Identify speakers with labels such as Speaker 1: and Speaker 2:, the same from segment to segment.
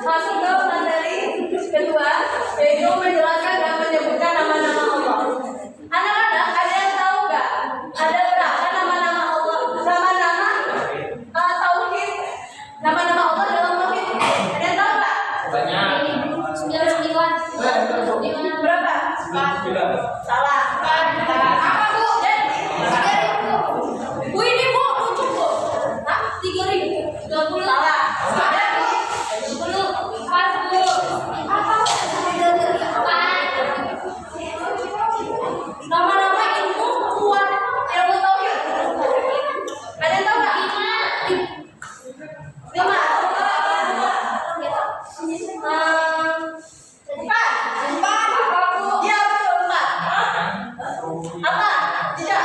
Speaker 1: masuk ke materi kedua, yaitu menjelaskan dan menyebutkan nama-nama Allah. Anak-anak, ada yang tahu nggak? Ada berapa nama-nama Allah? Nama-nama tauhid. Nama-nama Allah dalam tauhid. Ada yang tahu nggak?
Speaker 2: Banyak.
Speaker 1: 99. Berapa? 4. Salah. Apa Bu? Bu ini Bu, lucu Bu. 3.000. 20. Salah. Ada Bu? 10. 40. Nama-nama ilmu kuat, ilmu tauhid. Ada yang tahu nggak? 5. 4. Apa Bu? Iya betul 4. Apa? Tidak.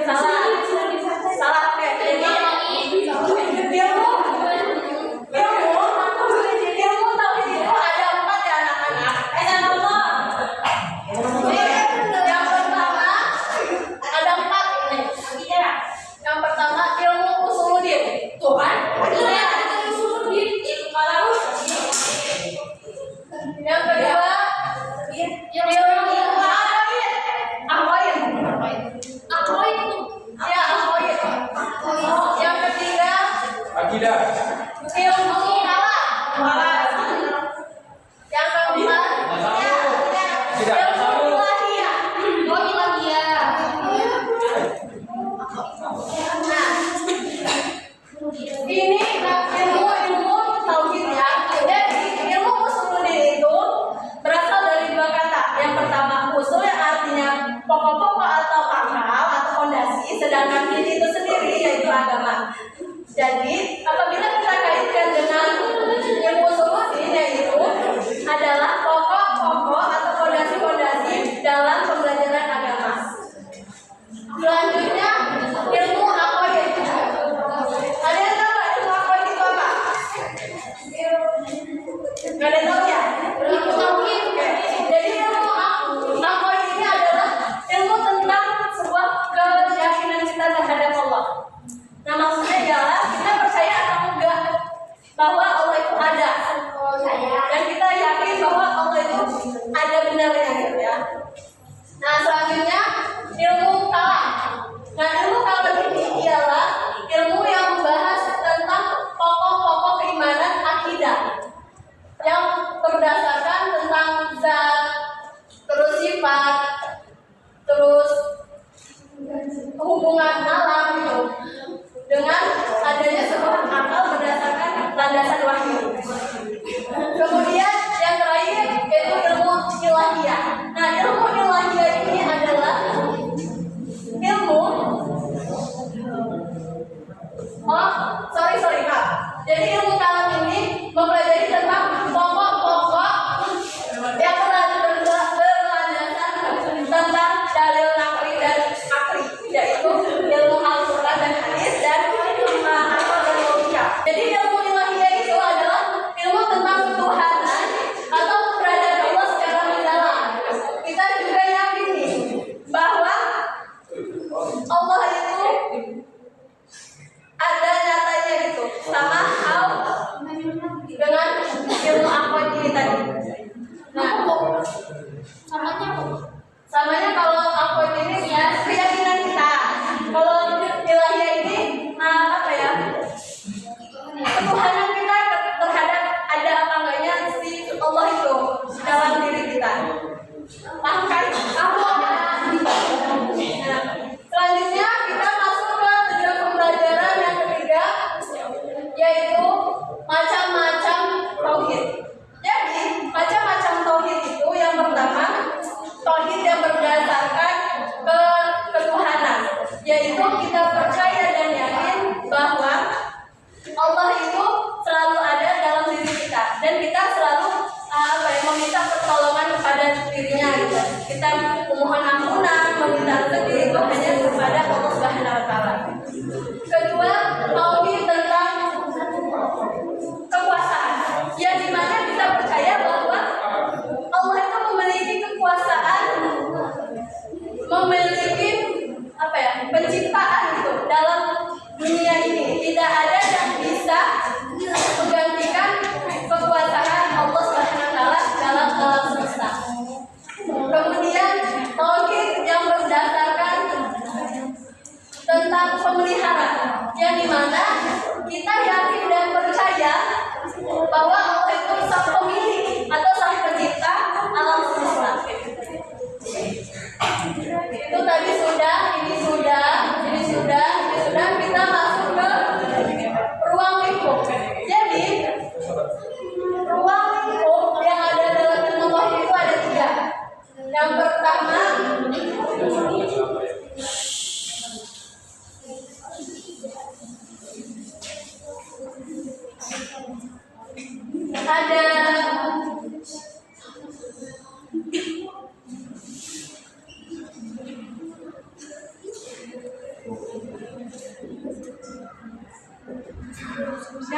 Speaker 1: Salah. Salah. Oke. Jadi ilmu tauhid itu ada 4 ya anak-anak. Yang pertama ada 4 ini. Yang pertama ilmu usuluddin. Tuh kan? Yang kedua ilmu aqaid. Ya, aqaid. Yang ketiga
Speaker 2: Akidah.
Speaker 1: ilmu kalam. Yang keempat ilmu ilahiyah. Nah, ini ilmu tauhid ya. Jadi ilmu usuluddin itu berasal dari 2 kata. Yang pertama usul yang artinya pokok-pokok atau pangkal atau fondasi, sedangkan din itu sendiri yaitu agama. Jadi apabila kita kaitkan dengan ilmu usuluddin, yaitu adalah pokok-pokok atau fondasi-fondasi dalam pembelajaran agama. Selanjutnya ilmu aqaid. Ada yang tahu nggak ilmu aqaid itu apa? Nggak ada yang tahu ya? Ilmu tauhid. Jadi ilmu aqaid ini adalah ilmu tentang sebuah keyakinan kita terhadap Allah. Nah maksudnya adalah kita percaya atau enggak bahwa Allah itu ada, dan kita yakin bahwa Allah itu ada benarnya gitu ya. Nah selanjutnya ilmu kalam. Nah ilmu kalam ini ialah ilmu yang membahas tentang pokok-pokok keimanan akidah yang berdasarkan tentang zat, terus sifat, terus hubungan alam gitu, dengan adanya sebuah akal berdasarkan landasan wahyu. Kemudian yang terakhir yaitu ilmu ilahiyah. Nah ilmu ilahiyah ini adalah ilmu sorry Kak. Jadi ilmu kalam ini mempelajari tentang pokok-pokok yang berlandasan tentang dalil naqli dan akli, yaitu ilmu Al-Quran dan hadis dan akal dan logika. Jadi ilmu ilahiyah itu adalah ilmu tentang ketuhanan atau keberadaan Allah secara mendalam. Kita juga yakin nih bahwa Allah itu ada nyatanya gitu, sama hal dengan ilmu aqaid ini tadi. Nah, samanya kalau aqaid ini ya keyakinan kita. Kalau ilahiyah ini apa ya? Ketuhanan kita terhadap ada apa enggaknya si Allah itu dalam diri kita. Paham kan? Nah, selanjutnya kita masuk ke tujuan pembelajaran yang ketiga, yaitu macam-macam tauhid. Jadi macam-macam tauhid itu yang pertama tauhid yang berdasarkan ketuhanan, yaitu kita percaya dan yakin bahwa Allah itu selalu ada dalam diri kita dan kita selalu meminta pertolongan kepada dirinya gitu. Kita memohon ampunan, meminta rezeki itu hanya kepada Allah Subhanahu wa taala. Kedua, tauhid tentang kekuasaan. Yang dimana kita percaya bahwa Allah itu memiliki kekuasaan, memiliki penciptaan gitu dalam dunia ini. tidak ada yang bisa menggantikan kekuasaan Allah Subhanahu wa taala dalam alam semesta. Kemudian tauhid yang berdasarkan tentang pemeliharaan, yang dimana kita yakin dan percaya bahwa Allah itu sang pemilik atau sang pencipta alam semesta. Itu tadi sudah, ini sudah, kita masuk ke ruang lingkup. Jadi ruang lingkup yang ada dalam ilmu tauhid itu ada 3. Yang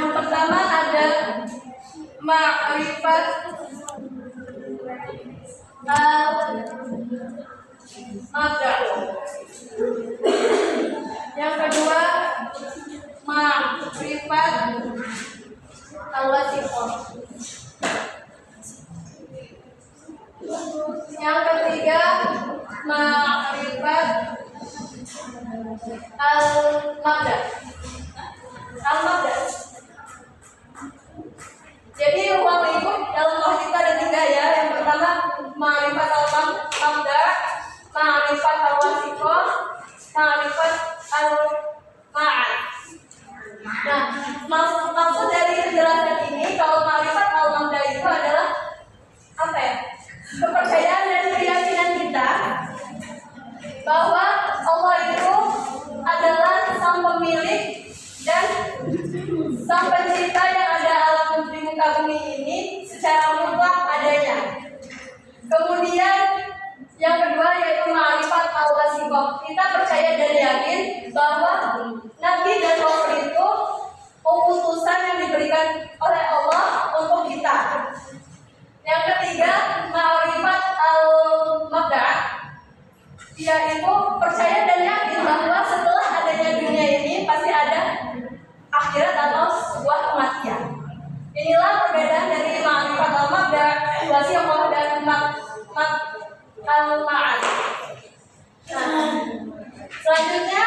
Speaker 1: pertama ada ma'rifat al-mabda. Yang kedua ma'rifat al-wasifah. Yang ketiga ma'rifat al-mabda. Jadi ruang lingkup dalam tauhid itu ada 3 ya. Yang pertama ma'rifat al-mabda, ma'rifat al-wasifah, ma'rifat al-ma'ad. Nah, maksud dari penjelasan ini, kalau ma'rifat al-mabda itu adalah apa ya? Kepercayaan dan keyakinan kita bahwa Allah itu adalah sang pemilik dan sang pencipta yang ada alam di muka bumi ini secara mutlak adanya. Kemudian yang kedua yaitu ma'rifat al-wasifah. Kita percaya dan yakin bahwa Nabi dan Rasul itu utusan yang diberikan oleh Allah untuk kita. Yang ketiga ma'rifat al-mabda, yaitu percaya dan yakin bahwa setelah adanya dunia ini pasti ada akhirat atau sebuah kematian. Inilah perbedaan dari ma'rifat al-mabda, wasifah dan al-ma'ad. Nah, selanjutnya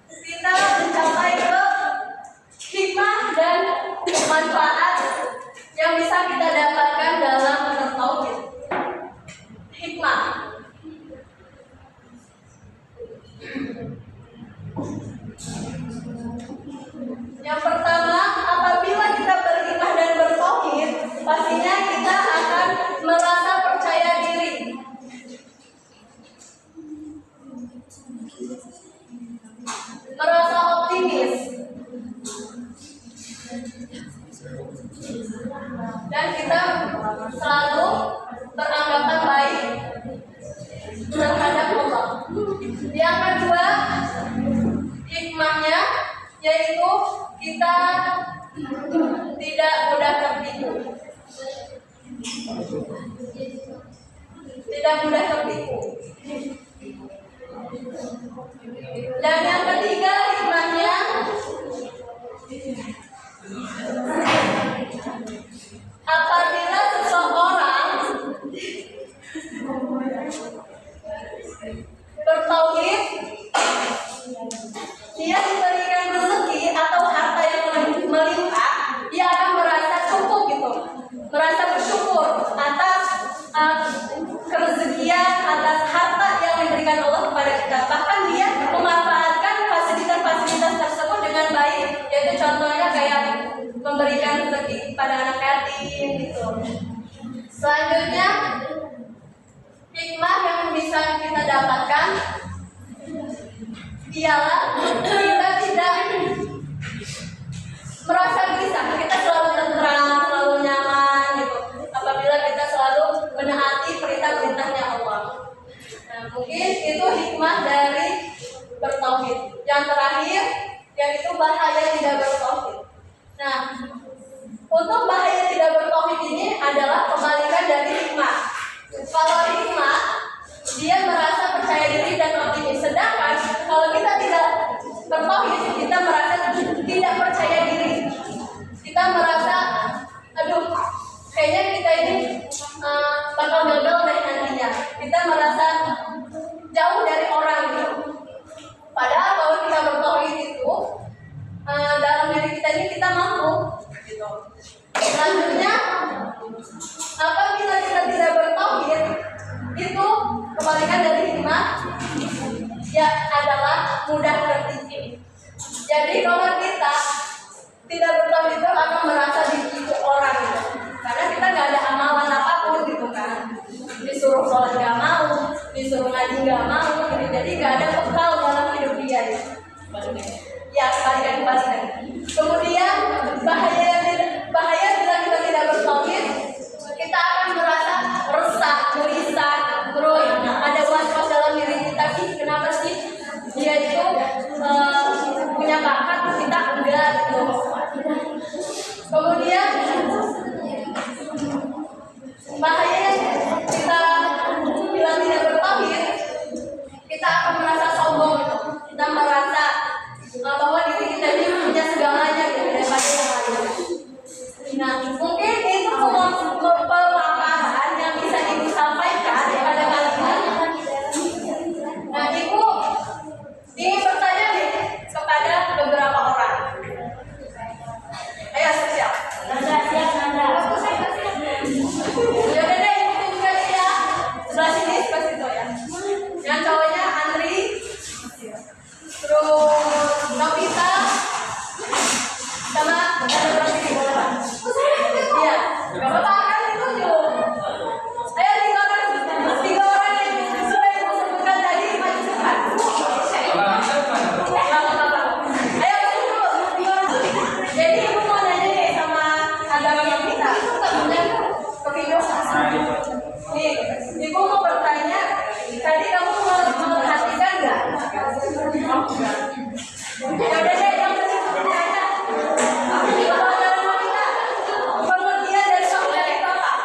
Speaker 1: kita mencapai ke hikmah dan manfaat yang bisa kita dapatkan dalam bertauhid. Hikmah. Yang pertama, apabila kita berhikmah dan bertauhid, pastinya kita akan merasa percaya diri. Merasa optimis. Dan kita selalu beranggapan baik terhadap Allah. Yang kedua, hikmahnya yaitu kita tidak mudah tertipu. Tidak mudah tertipu. Dan yang ketiga hikmahnya apabila seseorang bertauhid, dia diberikan rezeki atau harta yang melimpah, dia akan merasa cukup gitu, merasa bersyukur atas kerezekian, atas harta yang diberikan Allah kepada kita. Bahkan dia memanfaatkan fasilitas-fasilitas tersebut dengan baik, yaitu contohnya kayak memberikan rezeki pada anak yatim gitu. Selanjutnya hikmah yang bisa kita dapatkan ialah kita tidak merasa gelisah, kita selalu tenteram, selalu nyaman gitu. Apabila kita selalu menaati perintah-perintahnya Allah. Nah, mungkin itu hikmah dari bertauhid. Yang terakhir yaitu bahaya tidak bertauhid. Nah, untuk bahaya tidak bertauhid ini adalah kebalikan dari hikmah. Kalau hikmah, dia merasa percaya diri dan optimis. Sedangkan kalau kita tidak bertauhid, kita merasa tidak ini kita mampu. Gitu. Selanjutnya, apabila kita tidak bertauhid, itu kebalikan dari hikmah, ya adalah mudah tertipu. Jadi kalau kita tidak bertauhid itu akan merasa ditipu orang, gitu. Karena kita nggak ada amalan apapun gitu kan. Disuruh sholat nggak mau, disuruh ngaji nggak mau, gitu. Jadi nggak ada bekal dalam hidup dia. Gitu. Ya kebalikan. Kemudian bahaya bila kita tidak bertauhid, kita akan merasa resah, gelisah, terus ada was-was dalam diri kita. Kenapa sih dia itu punya bakat, kita enggak gitu. Kemudian bahaya kita bila tidak bertauhid, kita akan merasa sombong gitu. Kita merasa bahwa diri kita ini punya segalanya gitu daripada yang lain. Nah, mungkin itu pemaparan yang bisa ibu sampaikan kepada kalian. Nah, ibu ingin bertanya nih kepada beberapa orang. Ayo siap. Ya udah deh, ibu juga ya. Sebelah sini, sebelah situ ya. Yang cowoknya Andri, terus Novita, sama ada berapa sini boleh Pak? Iya, nggak apa-apa kan ditunjuk. Ayo tiga orang yang sudah ibu sebutkan tadi maju cepat. Ayo tunjuk tiga orang. Jadi ibu mau nanya nih sama agama Novita, ke video. Nih, ibu mau bertanya, tadi kamu memperhatikan nggak? Ya udah deh, yang bertanya. Pengertian dari software itu apa?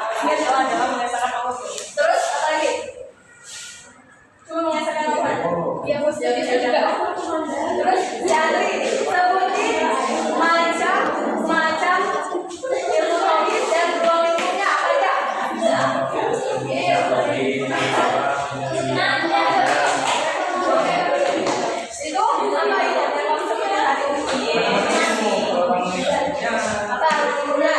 Speaker 1: Terus apa lagi? Cuma mengesahkan apa? Iya bos, jadi saya juga. Terus Yandri, sebutin macam ilmu tauhid dan dua ilmunya apa aja? Itu apa itu? Apa ilmunya?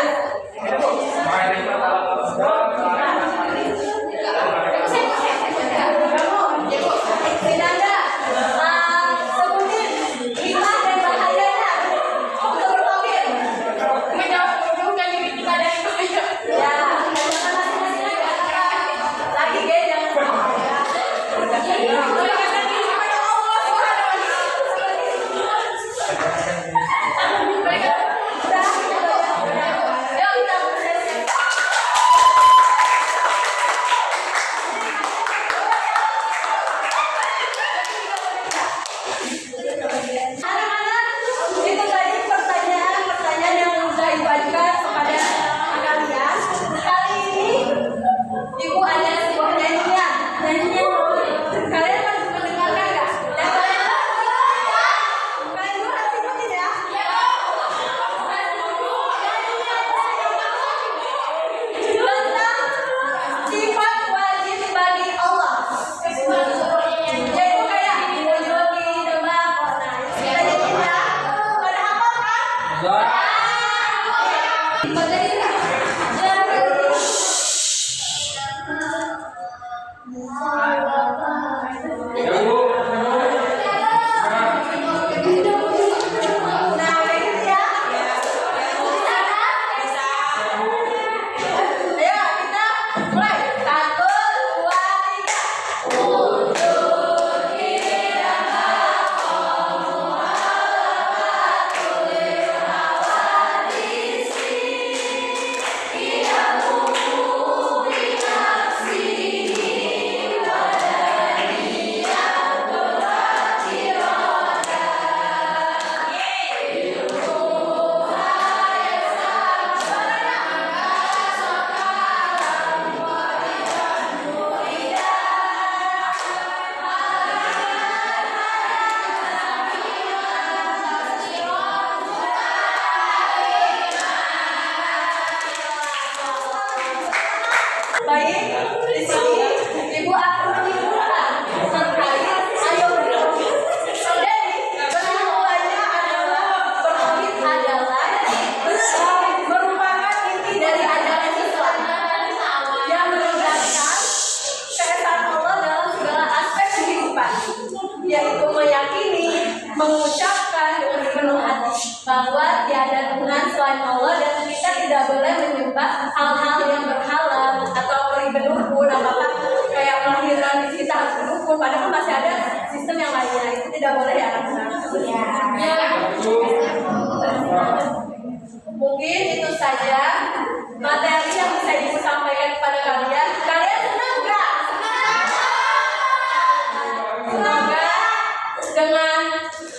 Speaker 1: ada Tuhan selain Allah dan kita tidak boleh menyembah hal-hal yang berhala atau beri berdukun apa kayak kelahiran kita harus berdukun padahal masih ada sistem yang lainnya itu tidak boleh ya anak-anak. Mungkin itu saja materi yang bisa ibu sampaikan kepada kalian. Kalian senang nggak? Semoga dengan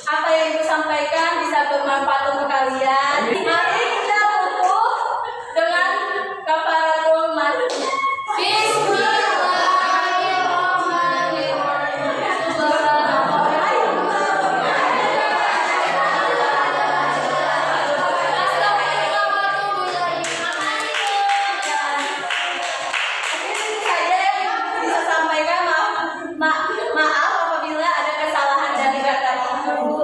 Speaker 1: apa yang ibu sampaikan bisa bermanfaat untuk kalian. Mari kita tutup dengan kafaratul majlis. Maaf apabila ada kesalahan dari kata ibu